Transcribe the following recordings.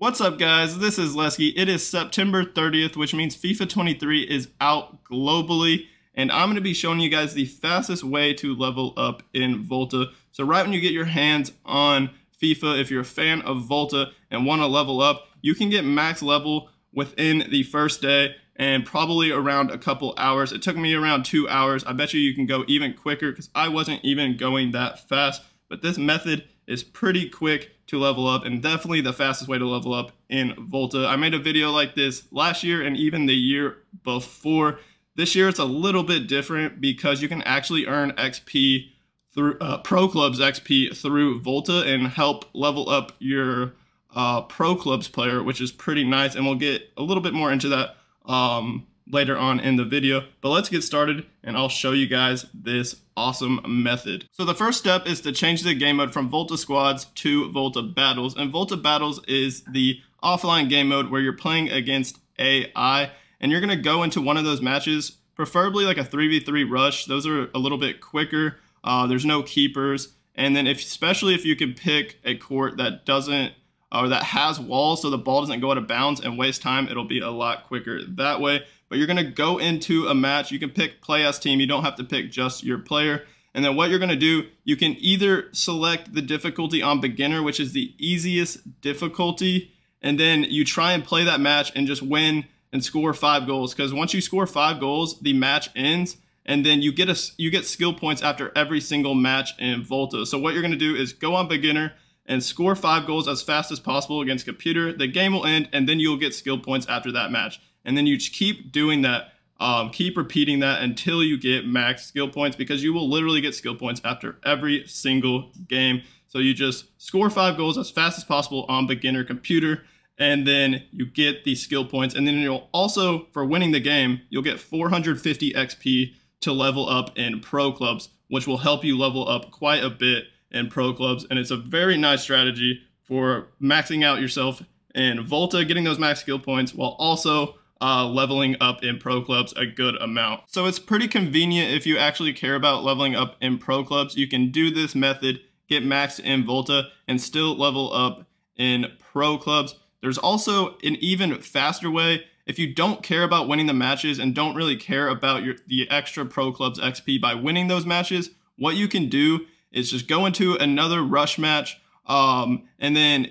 What's up, guys? This is Lesky. It is September 30th, which means FIFA 23 is out globally, and I'm going to be showing you guys the fastest way to level up in Volta. So right when you get your hands on FIFA, if you're a fan of Volta and want to level up, you can get max level within the first day and probably around a couple hours. It took me around 2 hours. I bet you can go even quicker because I wasn't even going that fast, but this method is pretty quick to level up and definitely the fastest way to level up in Volta. I made a video like this last year and even the year before. This year it's a little bit different because you can actually earn XP through Pro Clubs XP through Volta and help level up your Pro Clubs player, which is pretty nice, and we'll get a little bit more into that later on in the video. But let's get started and I'll show you guys this awesome method. So the first step is to change the game mode from Volta Squads to Volta Battles. And Volta Battles is the offline game mode where you're playing against AI, and you're gonna go into one of those matches, preferably like a 3v3 rush. Those are a little bit quicker. There's no keepers. And then especially if you can pick a court that doesn't or that has walls so the ball doesn't go out of bounds and waste time, it'll be a lot quicker that way. But you're going to go into a match. You can pick play as team. You don't have to pick just your player. And then what you're going to do, you can either select the difficulty on beginner, which is the easiest difficulty, and then you try and play that match and just win and score 5 goals. Because once you score 5 goals, the match ends, and then you get skill points after every single match in Volta. So what you're going to do is go on beginner and score 5 goals as fast as possible against computer. The game will end, and then you'll get skill points after that match. And then you just keep doing that, keep repeating that until you get max skill points, because you will literally get skill points after every single game. So you just score 5 goals as fast as possible on beginner computer, and then you get the skill points. And then you'll also, for winning the game, you'll get 450 XP to level up in Pro Clubs, which will help you level up quite a bit in Pro Clubs. And it's a very nice strategy for maxing out yourself in Volta, getting those max skill points, while also leveling up in Pro Clubs a good amount. So it's pretty convenient if you actually care about leveling up in Pro Clubs. You can do this method, get maxed in Volta, and still level up in Pro Clubs. There's also an even faster way. If you don't care about winning the matches and don't really care about the extra Pro Clubs XP by winning those matches, what you can do is just go into another rush match, and then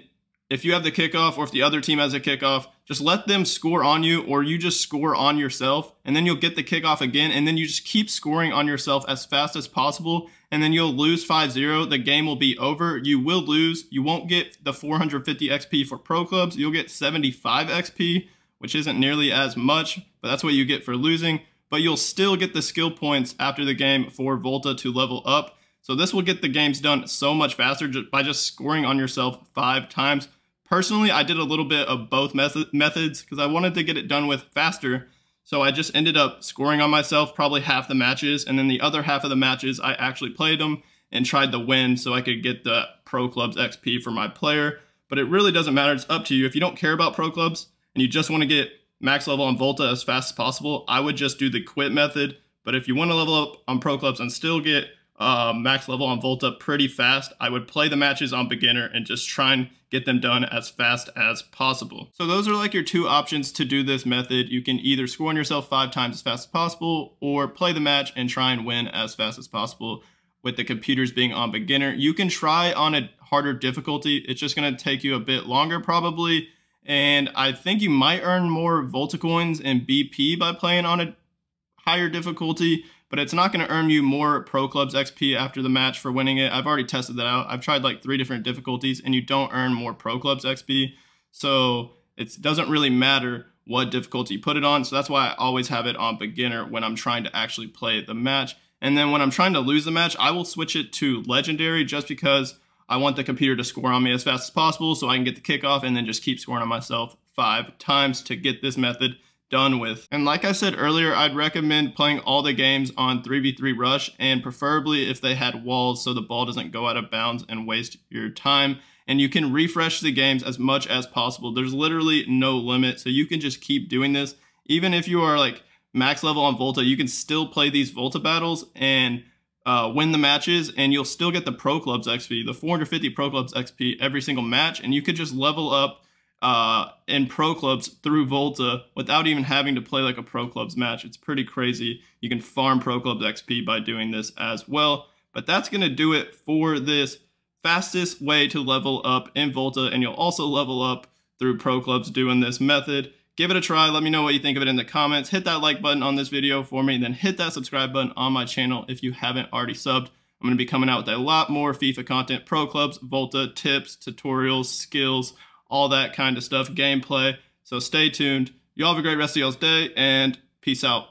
if you have the kickoff or if the other team has a kickoff, just let them score on you, or you just score on yourself, and then you'll get the kickoff again, and then you just keep scoring on yourself as fast as possible, and then you'll lose 5-0. The game will be over. You will lose. You won't get the 450 XP for Pro Clubs. You'll get 75 XP, which isn't nearly as much, but that's what you get for losing. But you'll still get the skill points after the game for Volta to level up. So this will get the games done so much faster by just scoring on yourself 5 times. Personally, I did a little bit of both methods because I wanted to get it done with faster. So I just ended up scoring on myself probably half the matches, and then the other half of the matches I actually played them and tried to win so I could get the Pro Clubs XP for my player. But it really doesn't matter. It's up to you. If you don't care about Pro Clubs and you just want to get max level on Volta as fast as possible, I would just do the quit method. But if you want to level up on Pro Clubs and still get max level on Volta pretty fast, I would play the matches on beginner and just try and get them done as fast as possible. So those are like your 2 options to do this method. You can either score on yourself 5 times as fast as possible, or play the match and try and win as fast as possible with the computers being on beginner. You can try on a harder difficulty. It's just going to take you a bit longer probably, and I think you might earn more Volta coins and BP by playing on a higher difficulty, but it's not going to earn you more Pro Clubs XP after the match for winning it. I've already tested that out. I've tried like 3 different difficulties, and you don't earn more Pro Clubs XP. So it doesn't really matter what difficulty you put it on. So that's why I always have it on beginner when I'm trying to actually play the match. And then when I'm trying to lose the match, I will switch it to legendary just because I want the computer to score on me as fast as possible so I can get the kickoff and then just keep scoring on myself 5 times to get this method done with. And like I said earlier, I'd recommend playing all the games on 3v3 rush, and preferably if they had walls so the ball doesn't go out of bounds and waste your time. And you can refresh the games as much as possible. There's literally no limit, so you can just keep doing this. Even if you are like max level on Volta, you can still play these Volta battles and win the matches, and you'll still get the Pro Clubs XP, the 450 Pro Clubs XP every single match, and you could just level up in pro clubs through Volta without even having to play like a pro clubs match. It's pretty crazy. You can farm pro clubs XP by doing this as well. But that's going to do it for this fastest way to level up in Volta, and you'll also level up through pro clubs doing this method. Give it a try. Let me know what you think of it in the comments. Hit that like button on this video for me, and then hit that subscribe button on my channel if you haven't already subbed. I'm going to be coming out with a lot more FIFA content, pro clubs, Volta, tips, tutorials, skills, all that kind of stuff, gameplay. So stay tuned. You all have a great rest of y'all's day, and peace out.